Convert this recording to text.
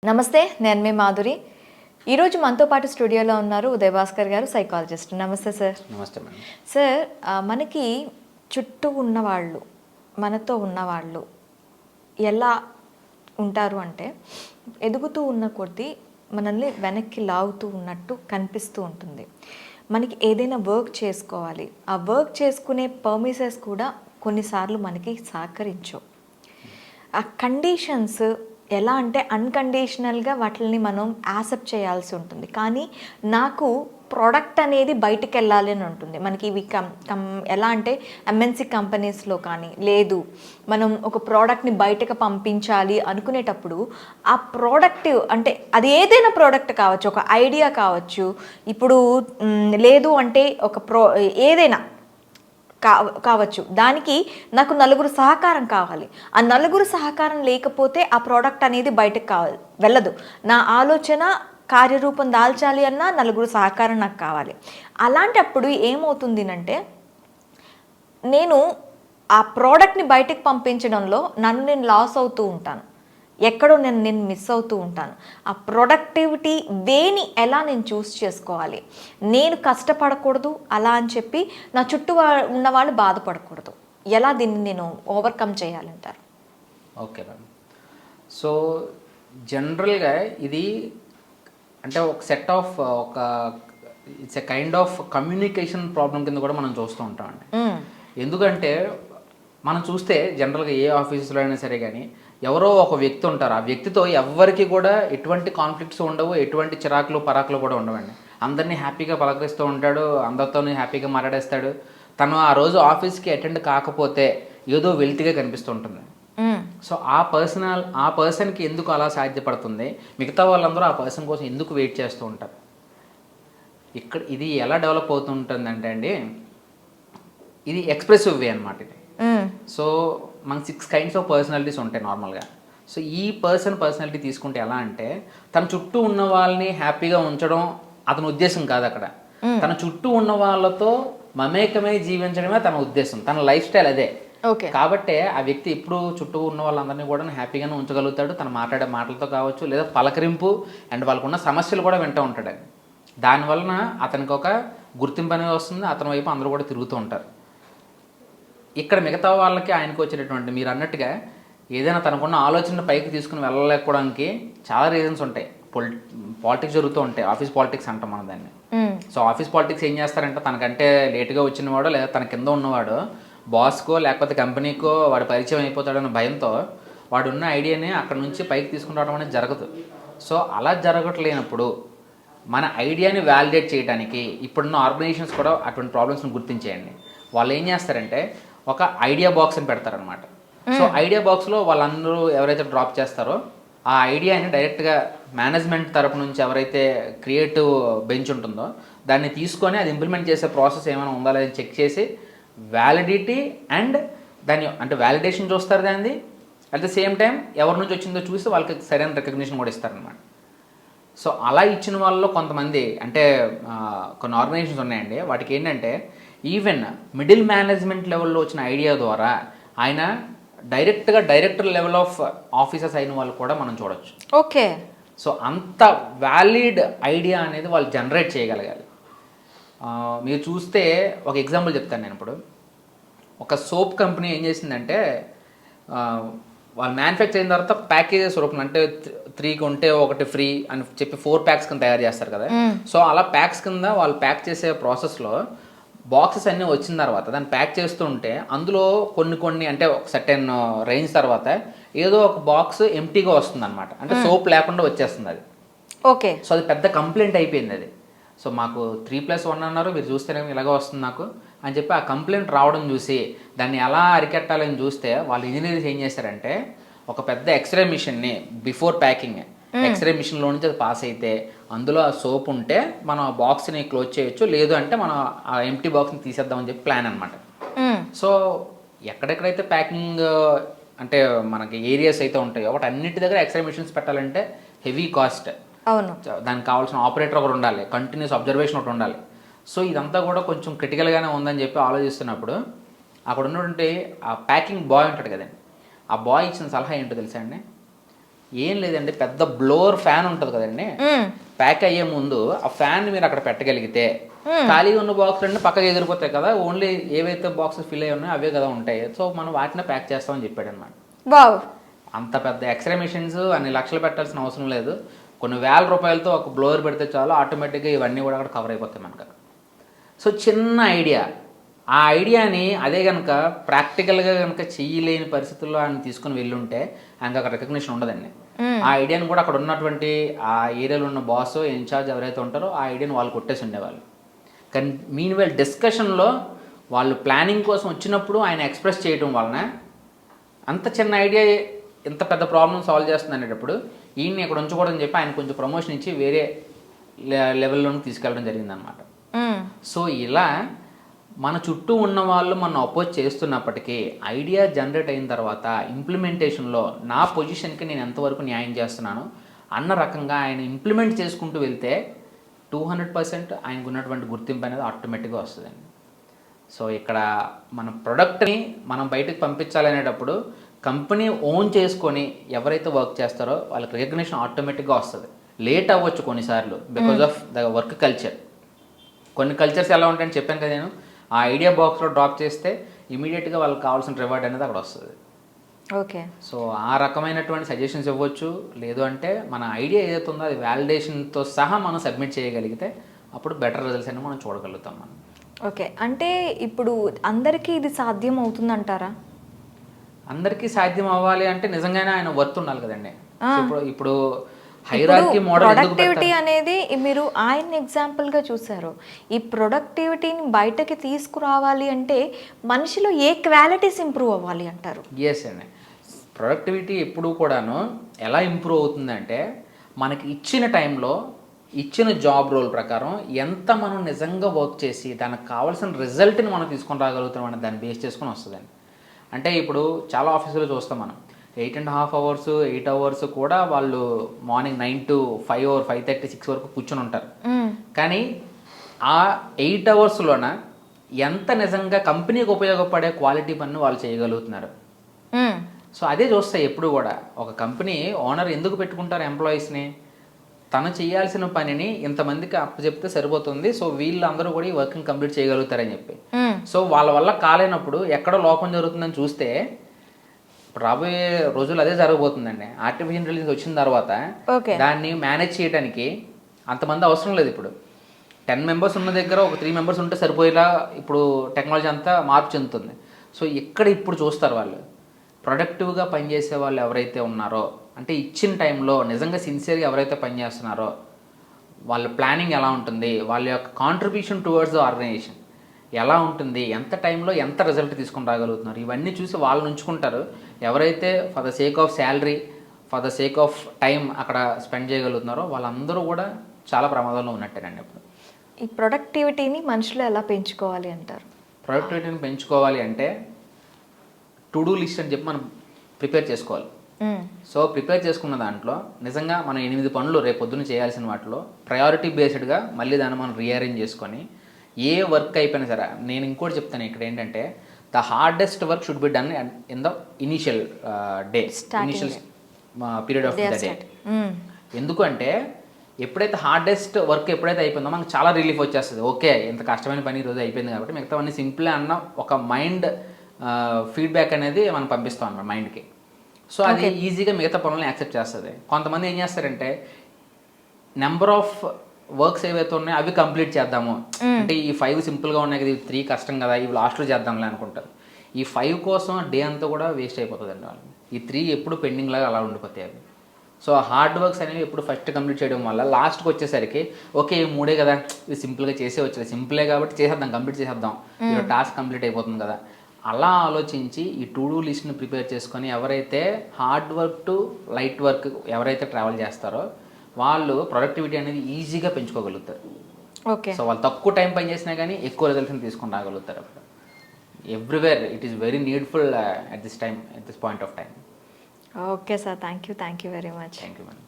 నమస్తే, నేను మీ మాధురి. ఈరోజు మనతో పాటు స్టూడియోలో ఉన్నారు ఉదయ్ భాస్కర్ గారు, సైకాలజిస్ట్. నమస్తే సార్. నమస్తే మేడం. సార్, మనకి చుట్టూ ఉన్నవాళ్ళు, మనతో ఉన్నవాళ్ళు ఎలా ఉంటారు అంటే, ఎదుగుతూ ఉన్న కొద్దీ మనల్ని వెనక్కి లాగుతూ ఉన్నట్టు కనిపిస్తూ ఉంటుంది. మనకి ఏదైనా వర్క్ చేసుకోవాలి, ఆ వర్క్ చేసుకునే పర్మిసెస్ కూడా కొన్నిసార్లు మనకి సహకరించవు. ఆ కండిషన్స్ ఎలా అంటే అన్కండిషనల్గా వాటిని మనం యాక్సెప్ట్ చేయాల్సి ఉంటుంది. కానీ నాకు ప్రోడక్ట్ అనేది బయటికి వెళ్ళాలి అని ఉంటుంది. మనకి ఇవి ఎలా అంటే ఎంఎన్సి కంపెనీస్లో కానీ, లేదు మనం ఒక ప్రోడక్ట్ని బయటకు పంపించాలి అనుకునేటప్పుడు ఆ ప్రోడక్ట్ అంటే అది ఏదైనా ప్రోడక్ట్ కావచ్చు, ఒక ఐడియా కావచ్చు, ఇప్పుడు లేదు అంటే ఒక ఏదైనా కావచ్చు, దానికి నాకు నలుగురు సహకారం కావాలి. ఆ నలుగురు సహకారం లేకపోతే ఆ ప్రోడక్ట్ అనేది బయటకు వెళ్ళదు. నా ఆలోచన కార్యరూపం దాల్చాలి అన్నా నలుగురు సహకారం నాకు కావాలి. అలాంటప్పుడు ఏమవుతుంది అంటే, నేను ఆ ప్రోడక్ట్ని బయటకు పంపించడంలో నేను లాస్ అవుతూ ఉంటాను. ఎక్కడో నేను మిస్ అవుతూ ఉంటాను. ఆ ప్రొడక్టివిటీ వేని ఎలా నేను చూస్ చేసుకోవాలి, నేను కష్టపడకూడదు అలా అని చెప్పి నా చుట్టూ ఉన్నవాళ్ళు బాధపడకూడదు, ఎలా దీన్ని నేను ఓవర్కమ్ చేయాలంటారు? Okay madam. సో జనరల్గా ఇది అంటే ఒక set of it's a kind of communication problem కింద కూడా మనం చూస్తూ ఉంటామండి. ఎందుకంటే మనం చూస్తే జనరల్గా ఏ ఆఫీసులో అయినా సరే కానీ ఎవరో ఒక వ్యక్తి ఉంటారు. ఆ వ్యక్తితో ఎవరికి కూడా ఎటువంటి కాన్ఫ్లిక్ట్స్ ఉండవు, ఎటువంటి చిరాకులు పరాకులు కూడా ఉండవండి. అందరినీ హ్యాపీగా పలకరిస్తూ ఉంటాడు, అందరితో హ్యాపీగా మాట్లాడేస్తాడు. తను ఆ రోజు ఆఫీస్కి అటెండ్ కాకపోతే ఏదో వెల్తిగా కనిపిస్తూ ఉంటుంది. సో ఆ పర్సన్కి ఎందుకు అలా సాధ్యపడుతుంది, మిగతా వాళ్ళందరూ ఆ పర్సన్ కోసం ఎందుకు వెయిట్ చేస్తూ ఉంటారు? ఇక్కడ ఇది ఎలా డెవలప్ అవుతుంటుందంటే అండి, ఇది ఎక్స్ప్రెసివ్ వే అనమాట. ఇది సో మనకు 6 kinds ఆఫ్ పర్సనాలిటీస్ ఉంటాయి నార్మల్గా. సో ఈ పర్సనాలిటీ తీసుకుంటే ఎలా అంటే, తన చుట్టూ ఉన్న వాళ్ళని హ్యాపీగా ఉంచడం అతని ఉద్దేశం కాదు. అక్కడ తన చుట్టూ ఉన్న వాళ్ళతో మమేకమై జీవించడమే తన ఉద్దేశం, తన లైఫ్ స్టైల్ అదే. కాబట్టి ఆ వ్యక్తి ఇప్పుడు చుట్టూ ఉన్న వాళ్ళందరినీ కూడా హ్యాపీగానే ఉంచగలుగుతాడు. తను మాట్లాడే మాటలతో కావచ్చు, లేదా పలకరింపు అండ్ వాళ్ళకున్న సమస్యలు కూడా వింటూ ఉంటాడు. దానివలన అతనికి ఒక గుర్తింపు అనేది వస్తుంది, అతని వైపు అందరూ కూడా తిరుగుతూ ఉంటారు. ఇక్కడ మిగతా వాళ్ళకి ఆయనకు వచ్చేటటువంటి మీరు అన్నట్టుగా ఏదైనా తనకున్న ఆలోచన పైకి తీసుకుని వెళ్ళలేకపోవడానికి చాలా రీజన్స్ ఉంటాయి. పాలిటిక్స్ జరుగుతూ ఉంటాయి, ఆఫీస్ పాలిటిక్స్ అంటాం మనం దాన్ని. సో ఆఫీస్ పాలిటిక్స్ ఏం చేస్తారంటే, తనకంటే లేటుగా వచ్చినవాడో లేదా తన కింద ఉన్నవాడు బాస్కో లేకపోతే కంపెనీకో వాడు పరిచయం అయిపోతాడన్న భయంతో వాడున్న ఐడియాని అక్కడ నుంచి పైకి తీసుకుని రావడం అనేది జరగదు. సో అలా జరగట్లేనప్పుడు మన ఐడియాని వ్యాలిడేట్ చేయడానికి ఇప్పుడున్న ఆర్గనైజేషన్స్ కూడా అటువంటి ప్రాబ్లమ్స్ని గుర్తించేయండి. వాళ్ళు ఏం చేస్తారంటే ఒక ఐడియా బాక్స్ అని పెడతారనమాట. సో ఐడియా బాక్స్లో వాళ్ళందరూ ఎవరైతే డ్రాప్ చేస్తారో ఆ ఐడియాని డైరెక్ట్గా మేనేజ్మెంట్ తరపు నుంచి ఎవరైతే క్రియేటివ్ బెంచ్ ఉంటుందో దాన్ని తీసుకొని అది ఇంప్లిమెంట్ చేసే ప్రాసెస్ ఏమైనా ఉందా లేదని చెక్ చేసి వ్యాలిడిటీ అండ్ దాన్ని అంటే వ్యాలిడేషన్ చూస్తారు దాన్ని. అట్ ద సేమ్ టైం ఎవరి నుంచి వచ్చిందో చూసి వాళ్ళకి సరైన రికగ్నిషన్ కూడా ఇస్తారనమాట. సో అలా ఇచ్చిన వాళ్ళలో కొంతమంది అంటే కొన్ని ఆర్గనైజేషన్స్ ఉన్నాయండి, వాటికి ఏంటంటే ఈవెన్ మిడిల్ మేనేజ్మెంట్ లెవెల్లో వచ్చిన ఐడియా ద్వారా ఆయన డైరెక్ట్గా డైరెక్టర్ లెవెల్ ఆఫ్ ఆఫీసర్స్ అయిన వాళ్ళు కూడా మనం చూడొచ్చు. ఓకే. సో అంత వ్యాలిడ్ ఐడియా అనేది వాళ్ళు జనరేట్ చేయగలగాలి. మీరు చూస్తే ఒక ఎగ్జాంపుల్ చెప్తాను నేను. ఇప్పుడు ఒక సోప్ కంపెనీ ఏం చేసిందంటే, వాళ్ళు మ్యానుఫ్యాక్చర్ అయిన తర్వాత ప్యాకేజెస్ రూపంలో అంటే 3 కొంటే 1 ఫ్రీ అని చెప్పి 4 packs కింద తయారు చేస్తారు కదా. సో అలా ప్యాక్స్ కింద వాళ్ళు ప్యాక్ చేసే ప్రాసెస్లో బాక్సెస్ అన్నీ వచ్చిన తర్వాత దాన్ని ప్యాక్ చేస్తూ ఉంటే అందులో కొన్ని అంటే ఒక సర్టెన్ రేంజ్ తర్వాత ఏదో ఒక బాక్స్ ఎంటీగా వస్తుంది అనమాట. అంటే సోప్ లేకుండా వచ్చేస్తుంది అది. ఓకే. సో అది పెద్ద కంప్లైంట్ అయిపోయింది అది. సో మాకు 3+1 అన్నారు, మీరు చూస్తేనేమో ఇలాగ వస్తుంది నాకు అని చెప్పి ఆ కంప్లైంట్ రావడం చూసి దాన్ని ఎలా అరికెట్టాలని చూస్తే వాళ్ళు ఇంజనీర్స్ ఏం చేశారంటే, ఒక పెద్ద ఎక్స్రే మిషన్ని బిఫోర్ ప్యాకింగ్ ఎక్స్రే మిషన్లో నుంచి అది పాస్ అయితే అందులో ఆ సోప్ ఉంటే మనం ఆ బాక్స్ని క్లోజ్ చేయొచ్చు, లేదు అంటే మనం ఆ ఎంటీ బాక్స్ని తీసేద్దామని చెప్పి ప్లాన్ అనమాట. సో ఎక్కడెక్కడైతే ప్యాకింగ్ అంటే మనకి ఏరియాస్ అయితే ఉంటాయో వాటి అన్నిటి దగ్గర ఎక్స్రే మిషన్స్ పెట్టాలంటే హెవీ కాస్ట్. అవును. దానికి కావాల్సిన ఆపరేటర్ ఒకటి ఉండాలి, కంటిన్యూస్ అబ్జర్వేషన్ ఒకటి ఉండాలి. సో ఇదంతా కూడా కొంచెం క్రిటికల్గానే ఉందని చెప్పి ఆలోచిస్తున్నప్పుడు అక్కడ ఉన్నటువంటి ఆ ప్యాకింగ్ బాయ్ ఉంటాడు కదండి, ఆ బాయ్ ఇచ్చిన సలహా ఏంటో తెలుసా అండి, ఏం లేదండి, పెద్ద బ్లోవర్ ఫ్యాన్ ఉంటుంది కదండి, ప్యాక్ అయ్యే ముందు ఆ ఫ్యాన్ మీరు అక్కడ పెట్టగలిగితే ఖాళీగా ఉన్న బాక్స్ అన్నీ పక్కకి ఎగిరిపోతాయి కదా, ఓన్లీ ఏవైతే బాక్సెస్ ఫిల్ అయ్యి ఉన్నాయో అవే కదా ఉంటాయి. సో మనం వాటిని ప్యాక్ చేస్తామని చెప్పాడు అనమాట. వావ్. అంత పెద్ద ఎక్స్రే మిషన్స్ అన్ని లక్షలు పెట్టాల్సిన అవసరం లేదు, కొన్ని వేల రూపాయలతో ఒక బ్లోవర్ పెడితే చాలు, ఆటోమేటిక్గా ఇవన్నీ కూడా అక్కడ కవర్ అయిపోతాయి మనకు. సో చిన్న ఐడియా, ఆ ఐడియాని అదే కనుక ప్రాక్టికల్గా కనుక చెయ్యలేని పరిస్థితుల్లో ఆయన తీసుకుని వెళ్ళుంటే ఆయనకు అక్కడ రికగ్నిషన్ ఉండదండి. ఆ ఐడియాని కూడా అక్కడ ఉన్నటువంటి ఆ ఏరియాలో ఉన్న బాస్ ఇన్ఛార్జ్ ఎవరైతే ఉంటారో ఆ ఐడియాని వాళ్ళు కొట్టేసి ఉండేవాళ్ళు. కానీ మీన్వైల్ డిస్కషన్లో వాళ్ళు ప్లానింగ్ కోసం వచ్చినప్పుడు ఆయన ఎక్స్ప్రెస్ చేయడం వలన అంత చిన్న ఐడియా ఎంత పెద్ద ప్రాబ్లమ్ సాల్వ్ చేస్తుంది అనేటప్పుడు ఈయన్ని ఇక్కడ ఉంచకూడదని చెప్పి ఆయన కొంచెం ప్రమోషన్ ఇచ్చి వేరే లెవెల్లోకి తీసుకెళ్ళడం జరిగిందనమాట. సో ఇలా మన చుట్టూ ఉన్న వాళ్ళు మనం అపోజ్ చేస్తున్నప్పటికీ ఐడియా జనరేట్ అయిన తర్వాత ఇంప్లిమెంటేషన్లో నా పొజిషన్కి నేను ఎంతవరకు న్యాయం చేస్తున్నాను అన్న రకంగా ఆయన ఇంప్లిమెంట్ చేసుకుంటూ వెళ్తే 200% ఆయనకు ఉన్నటువంటి గుర్తింపు అనేది ఆటోమేటిక్గా వస్తుందండి. సో ఇక్కడ మన ప్రొడక్ట్ని మనం బయటకు పంపించాలనేటప్పుడు కంపెనీ ఓన్ చేసుకొని ఎవరైతే వర్క్ చేస్తారో వాళ్ళకి రికగ్నిషన్ ఆటోమేటిక్గా వస్తుంది. లేట్ అవ్వచ్చు కొన్నిసార్లు because of the work culture. కొన్ని కల్చర్స్ ఎలా ఉంటాయని చెప్పాను కదా నేను, ఆ ఐడియా బాక్స్లో డ్రాప్ చేస్తే ఇమీడియట్గా వాళ్ళకి కావాల్సిన రివార్డ్ అనేది అక్కడ వస్తుంది. ఓకే. సో ఆ రకమైనటువంటి సజెషన్స్ ఇవ్వచ్చు. లేదు అంటే మన ఐడియా ఏదైతే ఉందో అది వ్యాలిడేషన్తో సహా మనం సబ్మిట్ చేయగలిగితే అప్పుడు బెటర్ రిజల్ట్స్ అనేవి మనం చూడగలుగుతాం మనం. ఓకే. అంటే ఇప్పుడు అందరికీ ఇది సాధ్యం అవుతుందంటారా? అందరికీ సాధ్యం అవ్వాలి అంటే నిజంగానే ఆయన వర్త్ ఉండాలి కదండి. ఇప్పుడు హైరార్కీ మోడల్ ప్రొడక్టివిటీ అనేది మీరు ఆయన ఎగ్జాంపుల్గా చూసారు. ఈ ప్రొడక్టివిటీని బయటకి తీసుకురావాలి అంటే మనిషిలో ఏ క్వాలిటీస్ ఇంప్రూవ్ అవ్వాలి అంటారు? ఎస్ అండి, ప్రొడక్టివిటీ ఎప్పుడు కూడాను ఎలా ఇంప్రూవ్ అవుతుందంటే మనకి ఇచ్చిన టైంలో ఇచ్చిన జాబ్ రోల్ ప్రకారం ఎంత మనం నిజంగా వర్క్ చేసి దానికి కావాల్సిన రిజల్ట్ని మనం తీసుకొని రాగలుగుతాం అనే దాన్ని బేస్ చేసుకొని వస్తుందండి. అంటే ఇప్పుడు చాలా ఆఫీసులో చూస్తాం మనం 8.5 hours 8 hours కూడా వాళ్ళు మార్నింగ్ 9 to 5 or 5:30 6 వరకు కూర్చొని ఉంటారు. కానీ ఆ 8 hours ఎంత నిజంగా కంపెనీకి ఉపయోగపడే క్వాలిటీ పని వాళ్ళు చేయగలుగుతున్నారు. సో అదే చూస్తాయి ఎప్పుడు కూడా. ఒక కంపెనీ ఓనర్ ఎందుకు పెట్టుకుంటారు ఎంప్లాయీస్ని? తను చేయాల్సిన పనిని ఇంతమందికి అప్పచెప్తే సరిపోతుంది, సో వీళ్ళందరూ కూడా ఈ వర్క్ని కంప్లీట్ చేయగలుగుతారని చెప్పి. సో వాళ్ళ వల్ల కాలేనప్పుడు ఎక్కడో లోపం జరుగుతుందని చూస్తే రాబోయే రోజులు అదే జరగబోతుందండి. ఆర్టిఫిషియల్ ఇంటెలిజెన్స్ వచ్చిన తర్వాత దాన్ని మేనేజ్ చేయడానికి అంతమంది అవసరం లేదు. ఇప్పుడు 10 members ఉన్న దగ్గర ఒక 3 members ఉంటే సరిపోయేలా ఇప్పుడు టెక్నాలజీ అంతా మార్పు చెందుతుంది. సో ఇక్కడ ఇప్పుడు చూస్తారు వాళ్ళు ప్రొడక్టివ్గా పనిచేసే వాళ్ళు ఎవరైతే ఉన్నారో, అంటే ఇచ్చిన టైంలో నిజంగా సిన్సియర్గా ఎవరైతే పనిచేస్తున్నారో వాళ్ళ ప్లానింగ్ ఎలా ఉంటుంది, వాళ్ళ యొక్క కాంట్రిబ్యూషన్ టువర్డ్స్ ద ఆర్గనైజేషన్ ఎలా ఉంటుంది, ఎంత టైంలో ఎంత రిజల్ట్ తీసుకొని రాగలుగుతున్నారు, ఇవన్నీ చూసి వాళ్ళు ఉంచుకుంటారు. ఎవరైతే for the sake of salary, for the sake of time అక్కడ స్పెండ్ చేయగలుగుతున్నారో వాళ్ళందరూ కూడా చాలా ప్రమాదంలో ఉన్నట్టేనండి. ఇప్పుడు ఈ ప్రొడక్టివిటీని మనుషులు ఎలా పెంచుకోవాలి అంటారు? ప్రొడక్టివిటీని పెంచుకోవాలి అంటే టు డూ లిస్ట్ అని చెప్పి మనం ప్రిపేర్ చేసుకోవాలి. సో ప్రిపేర్ చేసుకున్న దాంట్లో నిజంగా మనం 8 పనులు రేపు పొద్దున్న చేయాల్సిన వాటిలో ప్రయారిటీ బేస్డ్గా మళ్ళీ దాన్ని మనం రీఅరేంజ్ చేసుకొని ఏ వర్క్ అయిపోయినా సరే, నేను ఇంకోటి చెప్తాను ఇక్కడ ఏంటంటే the hardest work should be done in the initial day, initial period of the day. ఎందుకంటే ఎప్పుడైతే హార్డెస్ట్ వర్క్ ఎప్పుడైతే అయిపోయిందో మనకు చాలా రిలీఫ్ వచ్చేస్తుంది. ఓకే, ఇంత కష్టమైన పని ఈరోజు అయిపోయింది కాబట్టి మిగతావన్నీ సింపుల్ అన్న ఒక మైండ్ ఫీడ్బ్యాక్ అనేది మనం పంపిస్తాం అన్నమాట మైండ్కి. సో అది ఈజీగా మిగతా పనులను యాక్సెప్ట్ చేస్తుంది. కొంతమంది ఏం చేస్తారంటే నెంబర్ ఆఫ్ వర్క్స్ ఏవైతే ఉన్నాయో అవి కంప్లీట్ చేద్దాము అంటే ఈ 5 సింపుల్గా ఉన్నాయి కదా, 3 కష్టం కదా, ఇవి లాస్ట్లో చేద్దాంలే అనుకుంటారు. ఈ 5 కోసం డే అంతా కూడా వేస్ట్ అయిపోతుంది అండి వాళ్ళు. ఈ 3 ఎప్పుడు పెండింగ్ లాగా అలా ఉండిపోతాయి అవి. సో హార్డ్ వర్క్స్ అనేవి ఎప్పుడు ఫస్ట్ కంప్లీట్ చేయడం వల్ల లాస్ట్కి వచ్చేసరికి ఓకే ఈ 3 కదా, ఇవి సింపుల్గా చేసే వచ్చేది, సింపులే కాబట్టి చేసేద్దాం, కంప్లీట్ చేసేద్దాం, ఈ టాస్క్ కంప్లీట్ అయిపోతుంది కదా, అలా ఆలోచించి ఈ టు డూ లిస్ట్ని ప్రిపేర్ చేసుకొని ఎవరైతే hard work to light work ఎవరైతే ట్రావెల్ చేస్తారో వాళ్ళు ప్రొడక్టివిటీ అనేది ఈజీగా పెంచుకోగలుగుతారు. ఓకే. సో వాళ్ళు తక్కువ టైం పని చేసినా కానీ ఎక్కువ రిజల్ట్ని తీసుకొని రాగలుగుతారు. అప్పుడు everywhere it is very needful at this point of time. Okay sir, thank you very much. Thank you madam.